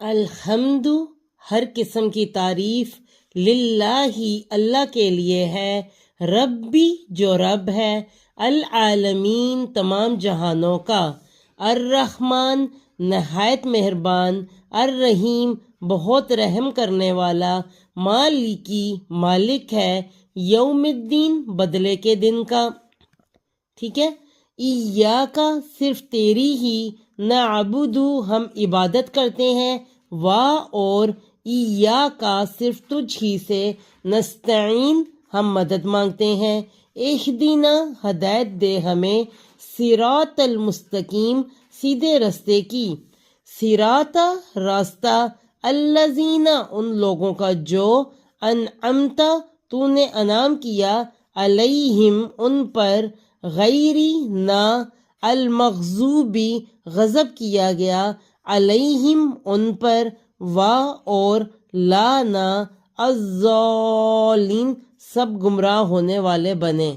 الحمد ہر قسم کی تعریف للہ اللہ کے لیے ہے، ربی جو رب ہے، العالمین تمام جہانوں کا، الرحمن نہایت مہربان، الرحیم بہت رحم کرنے والا، مالکی مالک ہے، یوم الدین بدلے کے دن کا۔ ٹھیک ہے، ایاکا صرف تیری ہی، نعبدو ہم عبادت کرتے ہیں، اور ایاکا صرف تجھ ہی سے، نستعین ہم مدد مانگتے ہیں، اہدنا ہدایت دے ہمیں، صراط المستقیم سیدھے رستے کی، صراط راستہ، الذین ان لوگوں کا جو، انعمت تو نے انعام کیا، علیہم ان پر، غیری نہ، المغضوبی غضب کیا گیا، علیہم ان پر، اور لا نہ، الضالین سب گمراہ ہونے والے بنے۔